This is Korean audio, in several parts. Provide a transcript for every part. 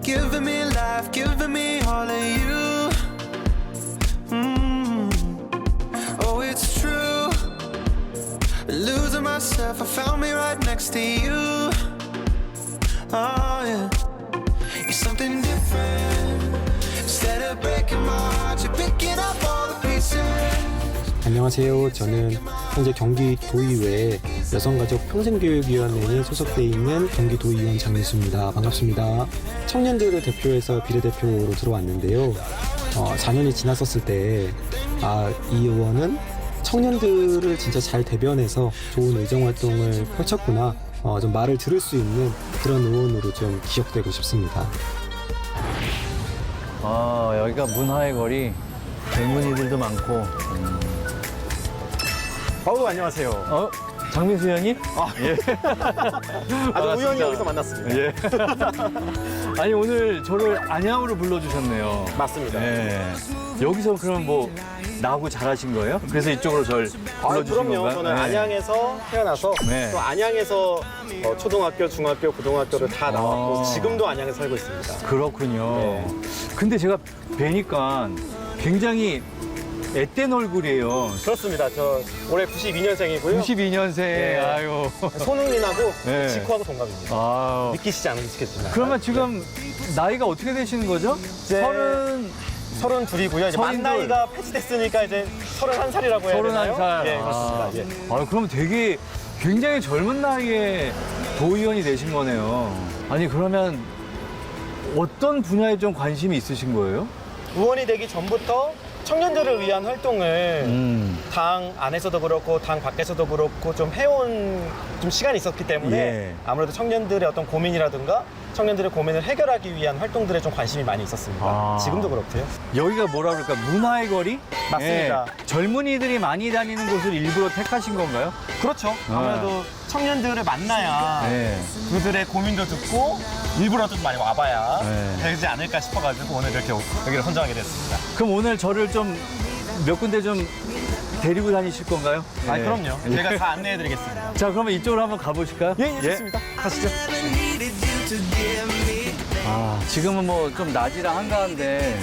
giving me life, giving me all of you. Oh, it's true. Losing myself, I found me right next to you. Oh yeah, you're something different. Instead of breaking my heart, you're picking up all the pieces. 안녕하세요. 저는 현재 경기도의회 여성가족 평생교육위원회에 소속되어 있는 경기도의원 장민수입니다. 반갑습니다. 청년들을 대표해서 비례대표로 들어왔는데요. 4년이 지났었을 때 이 의원은 청년들을 진짜 잘 대변해서 좋은 의정활동을 펼쳤구나, 좀 말을 들을 수 있는 그런 의원으로 좀 기억되고 싶습니다. 여기가 문화의 거리, 젊은이들도 많고. 안녕하세요. 장민수 의원님? 예. 아주 우연히 여기서 만났습니다. 예. 아니, 오늘 저를 안양으로 불러주셨네요. 맞습니다. 예. 여기서 그럼 뭐 나하고 잘하신 거예요? 그래서 이쪽으로 절 불러주신 그럼요. 건가요? 저는 네. 안양에서 태어나서 네. 또 안양에서 초등학교, 중학교, 고등학교를 다 나왔고 지금도 안양에 살고 있습니다. 그렇군요. 네. 근데 제가 뵈니까 굉장히 앳된 얼굴이에요. 그렇습니다. 저 올해 92년생이고요. 92년생. 네. 아유. 손흥민하고 네. 지코하고 동갑입니다. 아유. 믿기시지 않으시겠지만. 그러면 지금 나이가 어떻게 되시는 거죠? 이제 32. 32이고요. 이제 만 나이가 폐지됐으니까 이제 31살이라고 해야 되나요? 31살. 예, 그렇습니다. 예. 그럼 되게 굉장히 젊은 나이에 도의원이 되신 거네요. 아니, 그러면 어떤 분야에 좀 관심이 있으신 거예요? 의원이 되기 전부터 청년들을 위한 활동을 당 안에서도 그렇고 당 밖에서도 그렇고 좀 해온 좀 시간이 있었기 때문에 예. 아무래도 청년들의 어떤 고민이라든가 청년들의 고민을 해결하기 위한 활동들에 좀 관심이 많이 있었습니다. 지금도 그렇고요. 여기가 뭐라 그럴까? 문화의 거리? 맞습니다. 예. 젊은이들이 많이 다니는 곳을 일부러 택하신 건가요? 그렇죠. 아무래도 청년들을 만나야 네. 그들의 고민도 듣고 일부러 좀 많이 와봐야 네. 되지 않을까 싶어가지고 오늘 이렇게 여기를 선정하게 됐습니다. 그럼 오늘 저를 좀 몇 군데 좀 데리고 다니실 건가요? 예. 그럼요. 제가 다 안내해드리겠습니다. 자, 그러면 이쪽으로 한번 가보실까요? 예, 좋습니다. 가시죠. 지금은 뭐 좀 낮이라 한가한데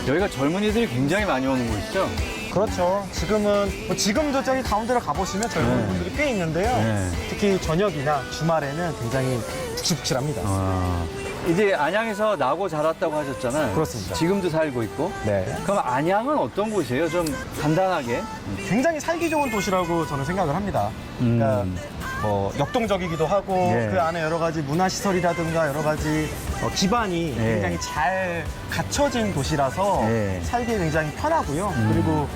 여기가 젊은이들이 굉장히 많이 오는 곳이죠? 그렇죠. 지금도 저기 가운데로 가보시면 젊은 네. 분들이 꽤 있는데요. 네. 특히 저녁이나 주말에는 굉장히 북실북실합니다. 이제 안양에서 나고 자랐다고 하셨잖아요. 그렇습니다. 지금도 살고 있고. 네. 그럼 안양은 어떤 곳이에요? 좀 간단하게. 굉장히 살기 좋은 도시라고 저는 생각을 합니다. 그러니까 뭐 역동적이기도 하고 네. 그 안에 여러 가지 문화시설이라든가 여러 가지 기반이 네. 굉장히 잘 갖춰진 도시라서 네. 살기 굉장히 편하고요. 그리고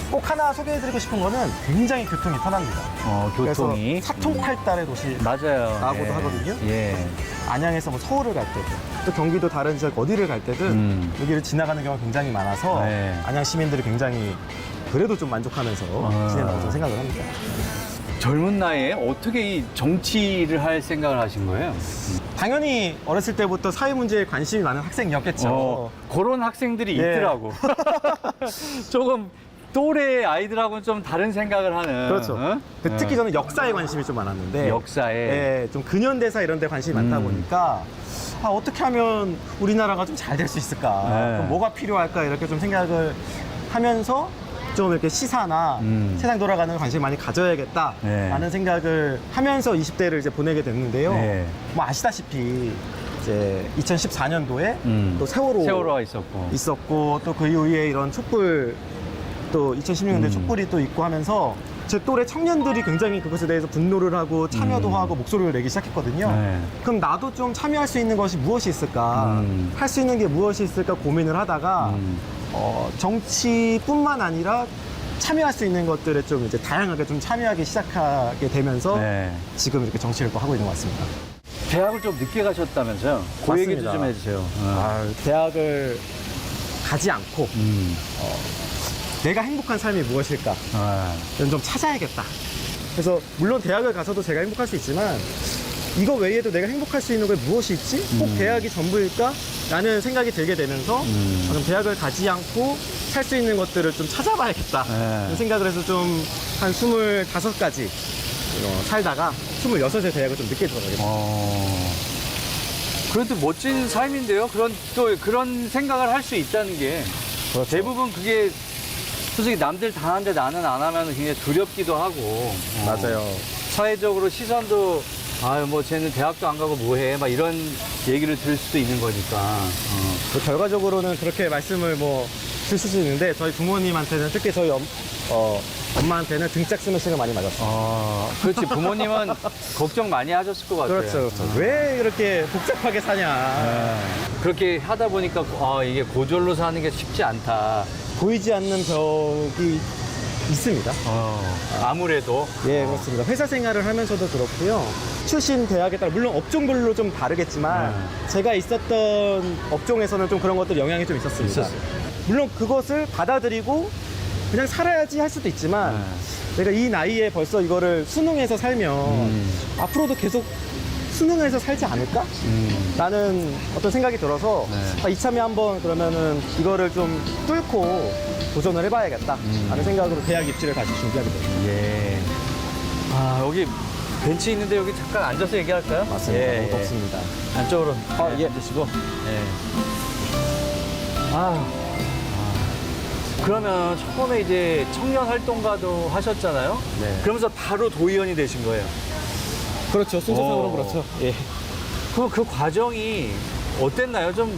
꼭 하나 소개해드리고 싶은 거는 굉장히 교통이 편합니다. 교통이. 그래서 사통팔달의 도시라고도 맞아요. 하거든요. 예. 안양에서 뭐 서울을 갈 때도 또 경기도 다른 지역 어디를 갈 때든 여기를 지나가는 경우가 굉장히 많아서 네. 안양 시민들이 굉장히 그래도 좀 만족하면서 지낸다고 저는 생각을 합니다. 젊은 나이에 어떻게 이 정치를 할 생각을 하신 거예요? 당연히 어렸을 때부터 사회 문제에 관심이 많은 학생이었겠죠. 그런 학생들이 예. 있더라고. 조금 또래 아이들하고는 좀 다른 생각을 하는. 그렇죠. 어? 특히 저는 역사에 관심이 좀 많았는데 역사에. 예, 좀 근현대사 이런 데 관심이 많다 보니까 어떻게 하면 우리나라가 좀 잘 될 수 있을까? 네. 그럼 뭐가 필요할까? 이렇게 좀 생각을 하면서 좀 이렇게 시사나 세상 돌아가는 관심을 많이 가져야겠다라는 네. 생각을 하면서 20대를 이제 보내게 됐는데요. 네. 뭐 아시다시피 이제 2014년도에 또 세월호가 있었고. 또 그 이후에 이런 촛불 또 2016년도에 촛불이 또 있고 하면서 제 또래 청년들이 굉장히 그것에 대해서 분노를 하고 참여도 하고 목소리를 내기 시작했거든요. 네. 그럼 나도 좀 참여할 수 있는 것이 무엇이 있을까? 할 수 있는 게 무엇이 있을까 고민을 하다가 정치뿐만 아니라 참여할 수 있는 것들에 좀 이제 다양하게 좀 참여하기 시작하게 되면서 네. 지금 이렇게 정치를 또 하고 있는 것 같습니다. 대학을 좀 늦게 가셨다면서요? 그 얘기도 맞습니다. 좀 해주세요. 대학을 가지 않고 내가 행복한 삶이 무엇일까? 좀 찾아야겠다. 그래서 물론 대학을 가서도 제가 행복할 수 있지만 이거 외에도 내가 행복할 수 있는 게 무엇이 있지? 꼭 대학이 전부일까? 라는 생각이 들게 되면서 그럼 대학을 가지 않고 살 수 있는 것들을 좀 찾아봐야겠다. 네. 생각을 해서 좀 한 25가지 살다가 26에 대학을 좀 늦게 들어가게 됐어요. 그것도 멋진 삶인데요. 그런 생각을 할 수 있다는 게 그렇죠. 대부분 그게 솔직히 남들 다 하는데 나는 안 하면 굉장히 두렵기도 하고. 맞아요. 사회적으로 시선도 아유 뭐 쟤는 대학도 안 가고 뭐해 막 이런 얘기를 들을 수도 있는 거니까. 뭐 결과적으로는 그렇게 말씀을 뭐 드실 수 있는데 저희 부모님한테는 특히 저희 엄마한테는 등짝 스매싱을 많이 맞았어요. 그렇지. 부모님은 걱정 많이 하셨을 것 같아요. 그렇죠, 그렇죠. 왜 이렇게 복잡하게 사냐. 그렇게 하다 보니까 이게 고졸로 사는 게 쉽지 않다. 보이지 않는 벽이 있습니다. 아무래도. 예, 그렇습니다. 회사 생활을 하면서도 그렇고요. 출신 대학에 따라 물론 업종별로 좀 다르겠지만 제가 있었던 업종에서는 좀 그런 것들 영향이 좀 있었습니다. 물론 그것을 받아들이고 그냥 살아야지 할 수도 있지만 내가 이 나이에 벌써 이거를 수능해서 살면 앞으로도 계속 수능해서 살지 않을까? 라는 어떤 생각이 들어서 이참에 한번 그러면은 이거를 좀 뚫고 도전을 해봐야겠다 라는 생각으로 대학 입시를 다시 준비하게 됐습니다. 예. 여기 벤치 있는데 여기 잠깐 앉아서 얘기할까요? 맞습니다. 예, 너무 덥습니다. 안쪽으로 예. 앉으시고. 예. 그러면 처음에 이제 청년 활동가도 하셨잖아요? 네. 그러면서 바로 도의원이 되신 거예요. 그렇죠. 순서상으로 그렇죠. 예. 그 과정이 어땠나요? 좀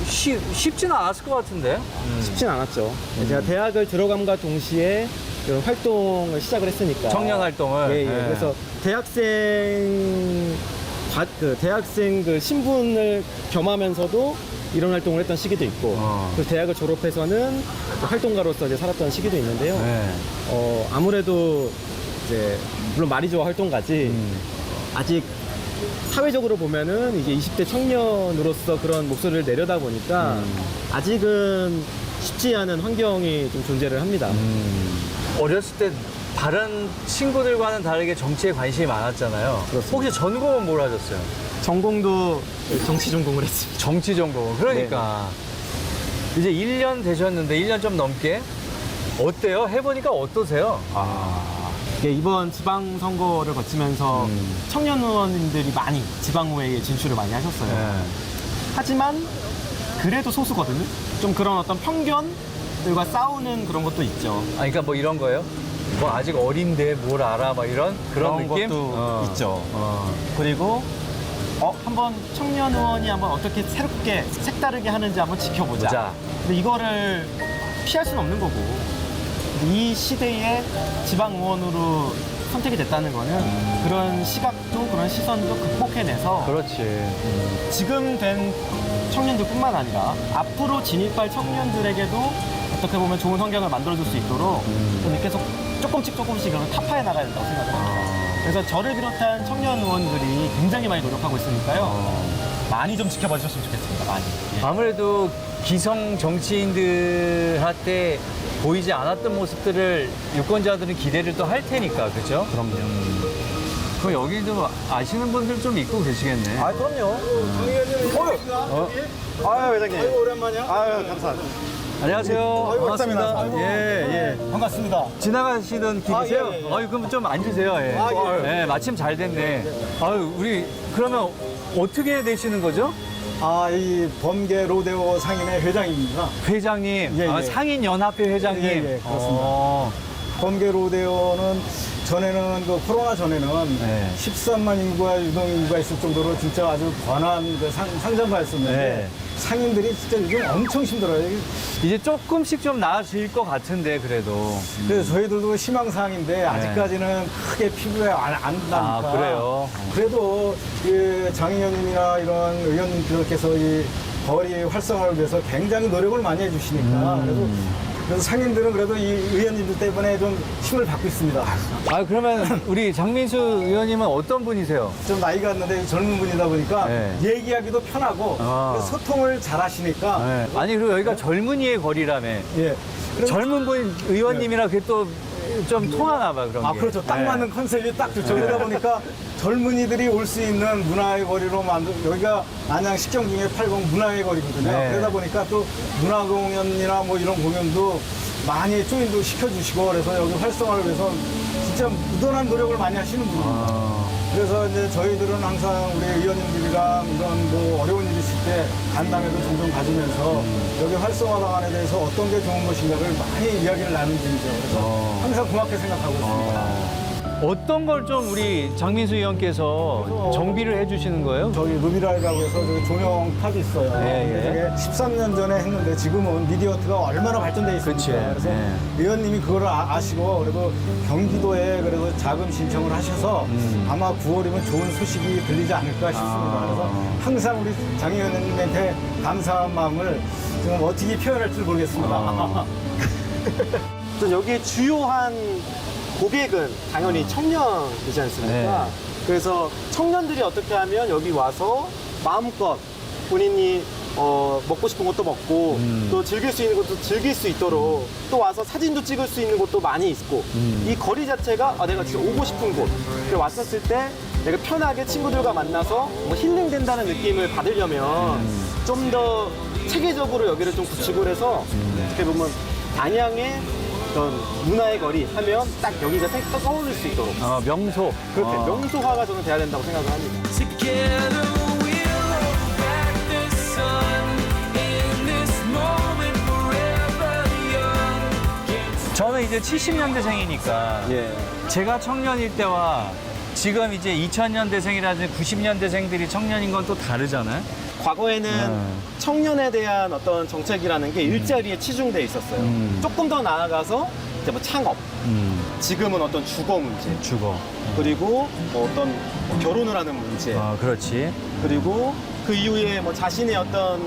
쉽지는 않았을 것 같은데. 쉽진 않았죠. 제가 대학을 들어감과 동시에 이런 활동을 시작을 했으니까. 청년 활동을. 예, 예. 그래서 대학생 그 신분을 겸하면서도 이런 활동을 했던 시기도 있고, 그리고 대학을 졸업해서는 활동가로서 이제 살았던 시기도 있는데요. 네. 아무래도 이제 물론 마리조아 활동가지 아직 사회적으로 보면은 이제 20대 청년으로서 그런 목소리를 내려다 보니까 아직은 쉽지 않은 환경이 좀 존재를 합니다. 어렸을 때 다른 친구들과는 다르게 정치에 관심이 많았잖아요. 그렇습니다. 혹시 전공은 뭘 하셨어요? 전공도 정치 전공을 했습니다. 정치 전공. 그러니까 이제 1년 되셨는데 1년 좀 넘게 어때요? 해보니까 어떠세요? 이게 이번 지방선거를 거치면서 청년 의원님들이 많이 지방의회에 진출을 많이 하셨어요. 하지만 그래도 소수거든요. 좀 그런 어떤 편견들과 싸우는 그런 것도 있죠. 그러니까 뭐 이런 거예요? 뭐 아직 어린데 뭘 알아? 막 그런 느낌? 것도 있죠. 그리고 한번 청년 의원이 한번 어떻게 새롭게 색다르게 하는지 한번 지켜보자. 보자. 근데 이거를 피할 수는 없는 거고 이 시대에 지방 의원으로 선택이 됐다는 거는 그런 시각도 그런 시선도 극복해내서 그렇지. 지금 된 청년들뿐만 아니라 앞으로 진입할 청년들에게도 어떻게 보면 좋은 환경을 만들어줄 수 있도록 저는 계속 조금씩 그런 타파해 나가야 된다고 생각을 합니다. 그래서 저를 비롯한 청년 의원들이 굉장히 많이 노력하고 있으니까요. 많이 좀 지켜봐 주셨으면 좋겠습니다. 많이. 예. 아무래도 기성 정치인들한테 보이지 않았던 모습들을 유권자들은 기대를 또 할 테니까, 그렇죠? 그럼요. 그럼 여기도 아시는 분들 좀 있고 계시겠네. 그럼요. 아유, 회장님. 아유, 오랜만이야. 아유, 감사합니다. 안녕하세요. 반갑습니다. 아이고. 예. 반갑습니다. 지나가시던 길이세요? 예, 예. 그럼 좀 앉으세요. 예. 예. 마침 잘 됐네. 우리 그러면 어떻게 되시는 거죠? 이 범계 로데오 상인의 회장입니다. 회장님, 예, 예. 상인연합회 회장님. 예, 예, 그렇습니다. 범계 로데오는 전에는 코로나 전에는 네. 13만 인구와 유동 인구가 있을 정도로 진짜 아주 번화한 상점가였었는데 네. 상인들이 진짜 요즘 엄청 힘들어요. 이제 조금씩 좀 나아질 것 같은데 그래도. 그래서 저희들도 희망사항인데 아직까지는 크게 피부에 안 나니까. 그래요? 그래도 이 장의원님이나 이런 의원님들께서 이 거리 활성화를 위해서 굉장히 노력을 많이 해주시니까 그래서 상인들은 그래도 이 의원님들 때문에 좀 힘을 받고 있습니다. 그러면 우리 장민수 의원님은 어떤 분이세요? 좀 나이가 있는데 젊은 분이다 보니까 네. 얘기하기도 편하고 소통을 잘 하시니까 아니 그리고 여기가 젊은이의 거리라며. 예. 그래서 젊은 분 의원님이라 그게 또 좀 통하나 봐 그런 게. 그렇죠. 딱 네. 맞는 컨셉이 딱 좋죠. 그러다 보니까 젊은이들이 올 수 있는 문화의 거리로 여기가 안양 식정 중에 80 문화의 거리거든요. 네. 그러다 보니까 또 문화 공연이나 뭐 이런 공연도 많이 조인도 시켜주시고 그래서 여기 활성화를 위해서 진짜 무던한 노력을 많이 하시는 분입니다. 그래서 이제 저희들은 항상 우리 의원님들이랑 이런 뭐 어려운 일이 있을 때 간담회도 종종 가지면서 여기 활성화 방안에 대해서 어떤 게 좋은 것인가를 많이 이야기를 나눈 중이죠. 그래서 항상 고맙게 생각하고 있습니다. 어떤 걸 좀 우리 장민수 의원께서 정비를 해주시는 거예요? 저희 루미라이라고 해서 저기 조명탑이 있어요. 예, 예. 저게 13년 전에 했는데 지금은 미디어트가 얼마나 발전돼 있습니까? 그치. 그래서 예. 의원님이 그거를 아시고 그리고 경기도에 그래도 자금 신청을 하셔서 아마 9월이면 좋은 소식이 들리지 않을까 싶습니다. 그래서 항상 우리 장 의원님한테 감사한 마음을 좀 어떻게 표현할 줄 모르겠습니다. 또 여기 주요한 고객은 당연히 청년이지 않습니까? 네. 그래서 청년들이 어떻게 하면 여기 와서 마음껏 본인이 먹고 싶은 것도 먹고 또 즐길 수 있는 것도 즐길 수 있도록 또 와서 사진도 찍을 수 있는 곳도 많이 있고 이 거리 자체가 내가 진짜 오고 싶은 곳. 그래서 왔었을 때 내가 편하게 친구들과 만나서 뭐 힐링된다는 느낌을 받으려면 좀 더 체계적으로 여기를 좀 구축을 해서 어떻게 보면 안양의 어떤 문화의 거리 하면 딱 여기가 떠오를 수 있도록 명소. 그렇게 명소화가 저는 돼야 된다고 생각을 합니다. Together we'll hold back the sun in this moment forever young. 저는 이제 70년대생이니까 예. 제가 청년일 때와 지금 이제 2000년대생이라든지 90년대생들이 청년인 건 또 다르잖아요. 과거에는 청년에 대한 어떤 정책이라는 게 일자리에 치중돼 있었어요. 조금 더 나아가서 이제 뭐 창업, 지금은 어떤 주거 문제, 주거. 그리고 뭐 어떤 뭐 결혼을 하는 문제, 그렇지. 그리고 그 이후에 뭐 자신의 어떤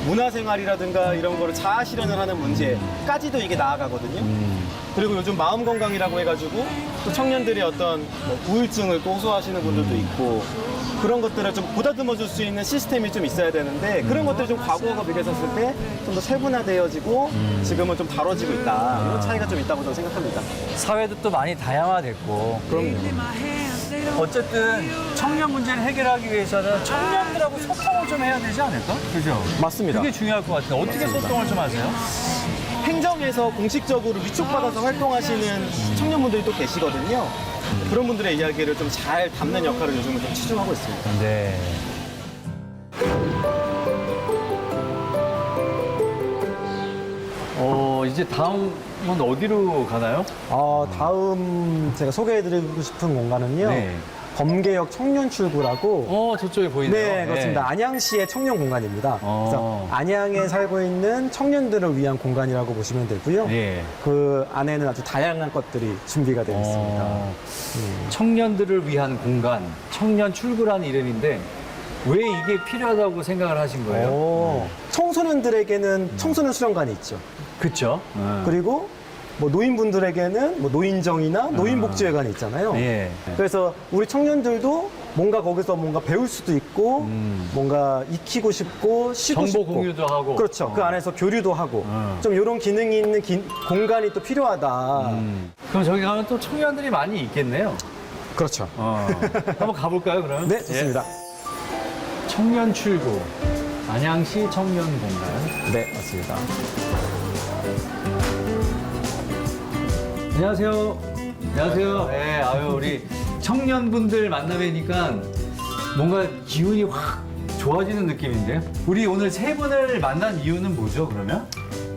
문화생활이라든가 이런 거를 자아 실현을 하는 문제까지도 이게 나아가거든요. 그리고 요즘 마음 건강이라고 해가지고 또 청년들의 어떤 뭐 우울증을 또 호소하시는 분들도 있고 그런 것들을 좀 보다듬어 줄 수 있는 시스템이 좀 있어야 되는데 그런 것들이 좀 과거와 비교했을 때 좀 더 세분화되어지고 지금은 좀 다뤄지고 있다. 이런 차이가 좀 있다고 저는 생각합니다. 사회도 또 많이 다양화됐고. 그럼요. 어쨌든 청년 문제를 해결하기 위해서는 청년들하고 소통을 좀 해야 되지 않을까? 그죠? 맞습니다. 그게 중요할 것 같아요. 어떻게 소통을 좀 하세요? 행정에서 공식적으로 위촉받아서 활동하시는 청년분들이 또 계시거든요. 그런 분들의 이야기를 좀 잘 담는 역할을 요즘은 좀 치중하고 있습니다. 네. 이제 다음은 어디로 가나요? 다음 제가 소개해드리고 싶은 공간은요. 네. 범계역 청년 출구라고 저쪽에 보이네요. 네, 그렇습니다. 안양시의 청년 공간입니다. 그래서 안양에 살고 있는 청년들을 위한 공간이라고 보시면 되고요. 예. 그 안에는 아주 다양한 것들이 준비가 되어 있습니다. 청년들을 위한 공간, 청년 출구라는 이름인데 왜 이게 필요하다고 생각을 하신 거예요? 청소년들에게는 청소년 수련관이 있죠. 그렇죠. 그리고 뭐 노인분들에게는 뭐 노인정이나 노인복지회관이 있잖아요. 예. 그래서 우리 청년들도 뭔가 거기서 뭔가 배울 수도 있고 뭔가 익히고 싶고 쉬고 정보 싶고 공유도 하고. 그렇죠. 그 안에서 교류도 하고 좀 이런 기능이 있는 공간이 또 필요하다. 그럼 저기 가면 또 청년들이 많이 있겠네요. 그렇죠. 한번 가볼까요, 그러면? 네, 좋습니다. 예. 청년 출구. 안양시 청년 공간. 네, 맞습니다. 안녕하세요. 안녕하세요. 네, 우리 청년분들 만나 뵈니까 뭔가 기운이 확 좋아지는 느낌인데요. 우리 오늘 세 분을 만난 이유는 뭐죠, 그러면?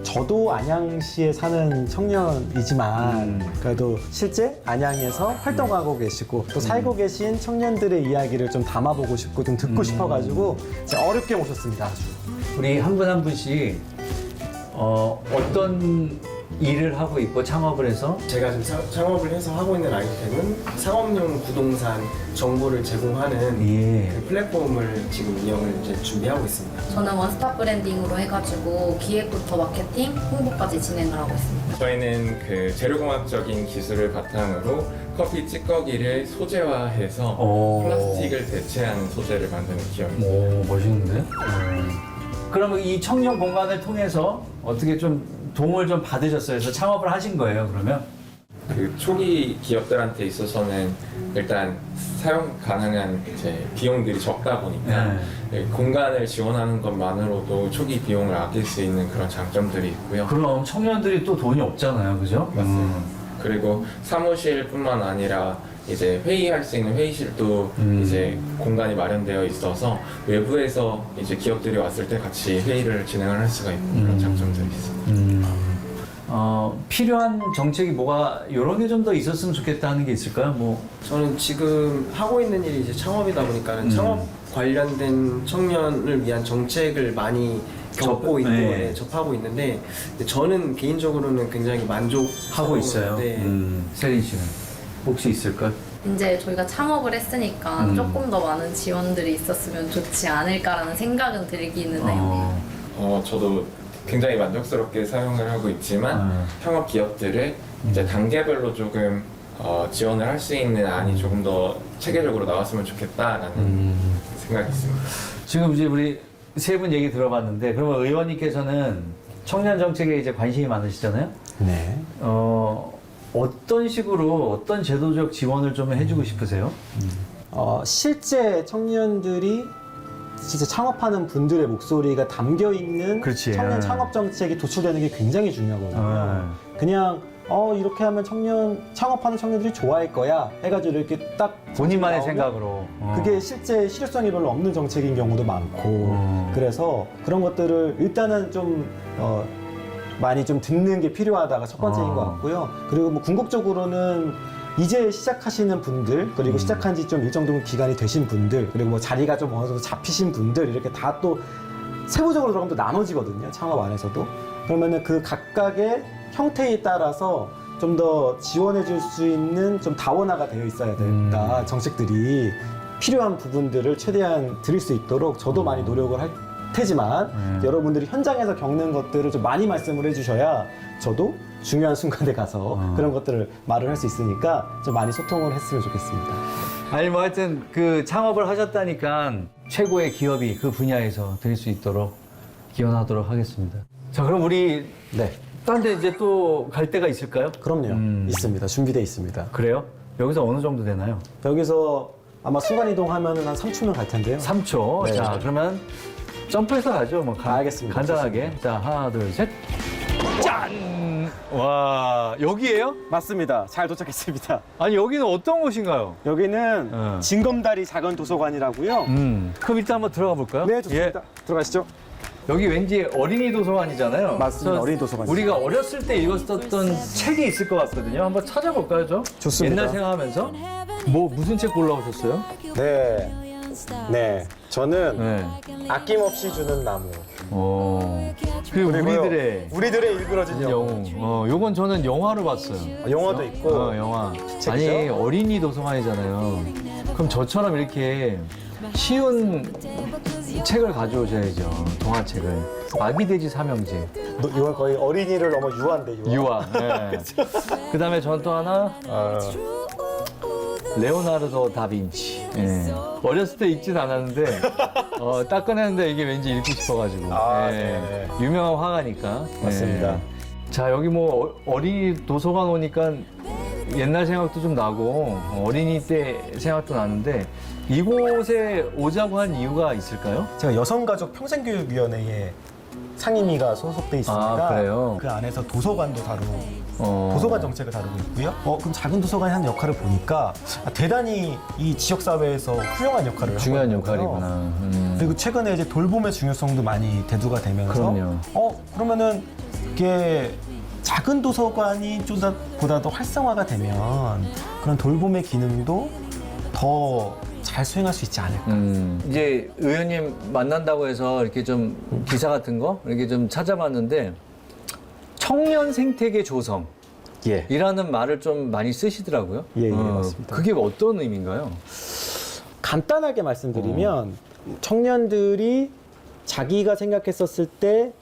저도 안양시에 사는 청년이지만 그래도 실제 안양에서 활동하고 계시고 또 살고 계신 청년들의 이야기를 좀 담아보고 싶고 좀 듣고 싶어가지고 제가 어렵게 모셨습니다. 아주. 우리 한 분 한 분씩 어떤 일을 하고 있고 창업을 해서 제가 지금 창업을 해서 하고 있는 아이템은 상업용 부동산 정보를 제공하는 그 플랫폼을 지금 운영을 이제 준비하고 있습니다. 저는 원스톱 브랜딩으로 해가지고 기획부터 마케팅, 홍보까지 진행을 하고 있습니다. 저희는 그 재료공학적인 기술을 바탕으로 커피 찌꺼기를 소재화해서 플라스틱을 대체하는 소재를 만드는 기업입니다. 오, 멋있는데? 그러면 이 청년 공간을 통해서 어떻게 좀 도움을 좀 받으셨어요? 그래서 창업을 하신 거예요, 그러면? 그 초기 기업들한테 있어서는 일단 사용 가능한 이제 비용들이 적다 보니까 공간을 지원하는 것만으로도 초기 비용을 아낄 수 있는 그런 장점들이 있고요. 그럼 청년들이 또 돈이 없잖아요, 그죠? 맞습니다. 그리고 사무실뿐만 아니라 이제 회의할 수 있는 회의실도 이제 공간이 마련되어 있어서 외부에서 이제 기업들이 왔을 때 같이 회의를 진행을 할 수가 있는 그런 장점들이 있습니다. 필요한 정책이 뭐가 이런 게 좀 더 있었으면 좋겠다 하는 게 있을까요? 뭐 저는 지금 하고 있는 일이 이제 창업이다 보니까는 창업 관련된 청년을 위한 정책을 많이 겪고 있고 네. 접하고 있는데 저는 개인적으로는 굉장히 만족하고 있어요. 네. 세린 씨는 혹시 있을까요? 이제 저희가 창업을 했으니까 조금 더 많은 지원들이 있었으면 좋지 않을까라는 생각은 들기는 해요. 저도 굉장히 만족스럽게 사용을 하고 있지만 창업 기업들을 이제 단계별로 조금 지원을 할 수 있는 안이 조금 더 체계적으로 나왔으면 좋겠다라는 생각이 있습니다. 지금 이제 우리 세 분 얘기 들어봤는데 그러면 의원님께서는 청년 정책에 이제 관심이 많으시잖아요. 네. 어떤 식으로 어떤 제도적 지원을 좀 해주고 싶으세요? 실제 청년들이 진짜 창업하는 분들의 목소리가 담겨 있는 그렇지. 청년 창업 정책이 도출되는 게 굉장히 중요하거든요. 그냥 이렇게 하면 창업하는 청년들이 좋아할 거야 해가지고 이렇게 딱 본인만의 나오면 생각으로. 그게 실제 실효성이 별로 없는 정책인 경우도 많고 그래서 그런 것들을 일단은 좀 많이 좀 듣는 게 필요하다가 첫 번째인 것 같고요. 그리고 뭐 궁극적으로는 이제 시작하시는 분들 그리고 시작한 지 좀 일정 정도 기간이 되신 분들 그리고 뭐 자리가 좀 어느 정도 잡히신 분들 이렇게 다 또 세부적으로 들어가면 또 나눠지거든요. 창업 안에서도. 그러면은 그 각각의 형태에 따라서 좀 더 지원해 줄 수 있는 좀 다원화가 되어 있어야 된다. 정책들이 필요한 부분들을 최대한 드릴 수 있도록 저도 많이 노력을 할 테지만 여러분들이 현장에서 겪는 것들을 좀 많이 말씀을 해주셔야 저도 중요한 순간에 가서 그런 것들을 말을 할 수 있으니까 좀 많이 소통을 했으면 좋겠습니다. 아니 뭐 하여튼 그 창업을 하셨다니까 최고의 기업이 그 분야에서 될 수 있도록 기원하도록 하겠습니다. 자 그럼 우리 네, 딴 데 이제 또 갈 데가 있을까요? 그럼요. 있습니다. 준비되어 있습니다. 그래요? 여기서 어느 정도 되나요? 여기서 아마 순간이동하면 한 3초면 갈 텐데요. 3초. 네. 자 그러면 점프해서 가죠. 뭐 알겠습니다. 간단하게. 자 하나 둘 셋. 짠! 와 여기에요? 맞습니다. 잘 도착했습니다. 아니 여기는 어떤 곳인가요? 여기는 징검다리 작은 도서관이라고요. 그럼 일단 한번 들어가 볼까요? 네, 좋습니다. 들어가시죠. 여기 왠지 어린이 도서관이잖아요. 맞습니다. 그래서 어린이 도서관이죠. 우리가 어렸을 때 읽었었던 책이 있을 것 같거든요. 한번 찾아볼까요, 저? 좋습니다. 옛날 생각하면서. 뭐 무슨 책 골라오셨어요? 네. 저는 네. 아낌없이 주는 나무. 그 우리들의 우리들의 일그러진 영웅. 영웅. 요건 저는 영화로 봤어요. 영화도 있고. 영화. 책이죠? 아니 어린이 도서관이잖아요. 그럼 저처럼 이렇게 쉬운 책을 가져오셔야죠. 동화책을. 아기돼지 삼형제. 이건 거의 어린이를 넘어 유아인데 유아. 네. 그 다음에 전 또 하나 레오나르도 다빈치. 예. 어렸을 때 읽진 않았는데 딱 꺼냈는데 이게 왠지 읽고 싶어가지고. 네. 유명한 화가니까. 맞습니다. 예. 자 여기 뭐 어린이 도서관 오니까 옛날 생각도 좀 나고 어린이 때 생각도 나는데 이곳에 오자고 한 이유가 있을까요? 제가 여성가족 평생교육위원회에 상임위가 소속돼 있습니다. 아, 그래요? 그 안에서 도서관도 다루고 어. 도서관 정책을 다루고 있고요. 그럼 작은 도서관이 하는 역할을 보니까 대단히 이 지역 사회에서 훌륭한 역할을 중요한 하고 있는 거예요. 역할이구나. 그리고 최근에 이제 돌봄의 중요성도 많이 대두가 되면서 그럼요. 그러면은 이게 작은 도서관이 좀 보다 더 활성화가 되면 그런 돌봄의 기능도 더 잘 수행할 수 있지 않을까. 이제 의원님 만난다고 해서 이렇게 좀 기사 같은 거 이렇게 좀 찾아봤는데 청년 생태계 조성. 예. 이라는 말을 좀 많이 쓰시더라고요. 예, 맞습니다. 그게 어떤 의미인가요? 간단하게 말씀드리면 청년들이 자기가 생각했었을 때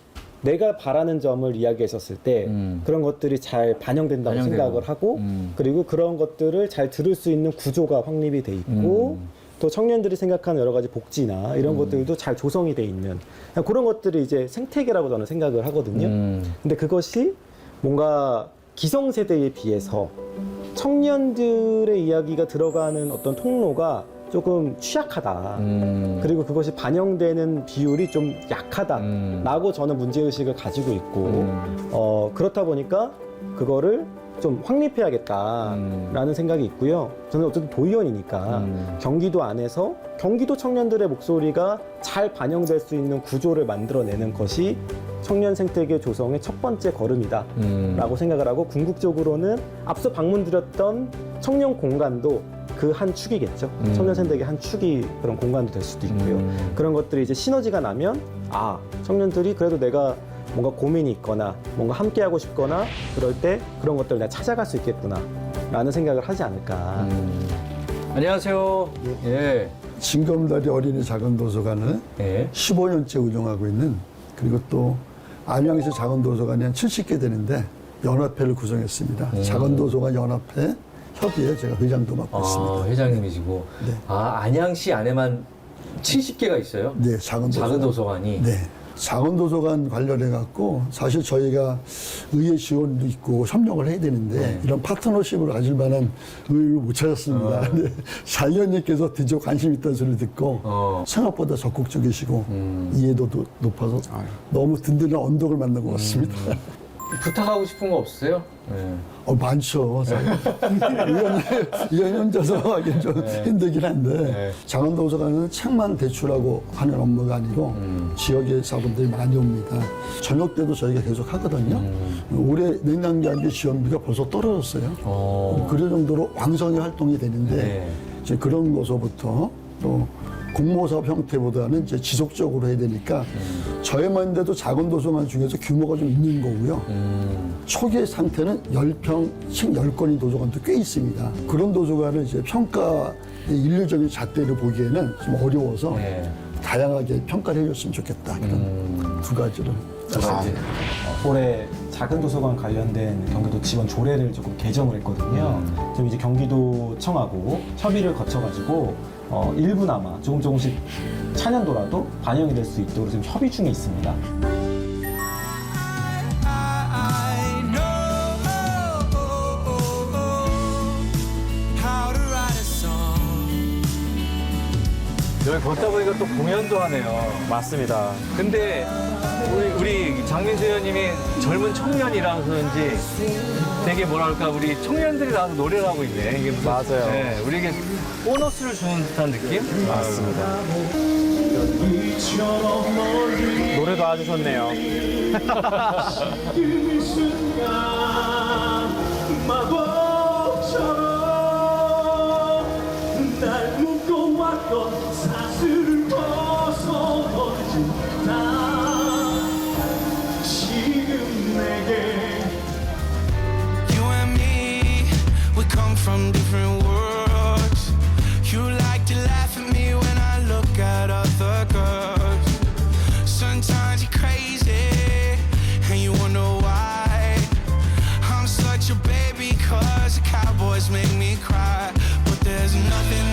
내가 바라는 점을 이야기했었을 때 그런 것들이 잘 반영된다고 반영되고. 생각을 하고 그리고 그런 것들을 잘 들을 수 있는 구조가 확립이 돼 있고 또 청년들이 생각하는 여러 가지 복지나 이런 것들도 잘 조성이 돼 있는 그런 것들이 이제 생태계라고 저는 생각을 하거든요. 근데 그것이 뭔가 기성세대에 비해서 청년들의 이야기가 들어가는 어떤 통로가 조금 취약하다. 그리고 그것이 반영되는 비율이 좀 약하다라고 저는 문제의식을 가지고 있고 그렇다 보니까 그거를 좀 확립해야겠다라는 생각이 있고요. 저는 어쨌든 도의원이니까 경기도 안에서 경기도 청년들의 목소리가 잘 반영될 수 있는 구조를 만들어내는 것이 청년 생태계 조성의 첫 번째 걸음이다라고 생각을 하고, 궁극적으로는 앞서 방문드렸던 청년 공간도 그 한 축이겠죠. 청년 생태계 한 축이 그런 공간도 될 수도 있고요. 그런 것들이 이제 시너지가 나면, 아, 청년들이 그래도 내가 뭔가 고민이 있거나 뭔가 함께하고 싶거나 그럴 때 그런 것들을 내가 찾아갈 수 있겠구나 라는 생각을 하지 않을까. 안녕하세요. 예. 진검다리 어린이 작은도서관을 예. 15년째 운영하고 있는, 그리고 또 안양시 작은도서관이 한 70개 되는데 연합회를 구성했습니다. 작은도서관 연합회 협의회 제가 회장도 맡고 있습니다. 회장님이시고. 네. 아, 안양시 안에만 70개가 있어요? 네, 작은 도서관이. 네. 작은도서관 관련해갖고 사실 저희가 의회 지원도 있고 협력을 해야 되는데 이런 파트너십을 가질 만한 의회를 못 찾았습니다. 근데 장의원님께서 드디어 관심 있다는 소리를 듣고 생각보다 적극적이시고 이해도도 높아서 너무 든든한 언덕을 만난 것 같습니다. 부탁하고 싶은 거 없으세요? 네. 많죠. 의원 혼자서 하긴 좀 힘들긴 한데 장원도서관은 책만 대출하고 하는 업무가 아니고 지역의 사람들이 많이 옵니다. 저녁 때도 저희가 계속 하거든요. 올해 냉장고안개 지원비가 벌써 떨어졌어요. 그럴 정도로 왕성히 활동이 되는데 이제 그런 것서부터 또 공모사업 형태보다는 이제 지속적으로 해야 되니까 저희만 돼도 작은 도서관 중에서 규모가 좀 있는 거고요. 초기 상태는 10평, 책 10권인 도서관도 꽤 있습니다. 그런 도서관을 이제 평가의 일률적인 잣대를 보기에는 좀 어려워서 다양하게 평가를 해줬으면 좋겠다. 그런 두 가지를. 올해 작은 도서관 관련된 경기도 지원 조례를 조금 개정을 했거든요. 지금 이제 경기도청하고 협의를 거쳐가지고 일부나마 조금씩 차년도라도 반영이 될 수 있도록 지금 협의 중에 있습니다. I know how to write a song. 여기 걷다 보니까 또 공연도 하네요. 맞습니다. 근데 우리 장민수 의원님이 젊은 청년이라서 그런지 되게 뭐랄까 우리 청년들이 나와서 노래를 하고 있네. 이게 무슨, 맞아요. 네, 우리에게 보너스를 주는 듯한 느낌? 맞습니다. 노래도 아주 좋네요. 날 묶어왔던 사슬을 벗어던진다. 지금 내게 You and me, we come from different worlds. You like to laugh at me when I look at other girls. Sometimes you're crazy and you wonder why. I'm such a baby 'cause the cowboys make me cry. But there's nothing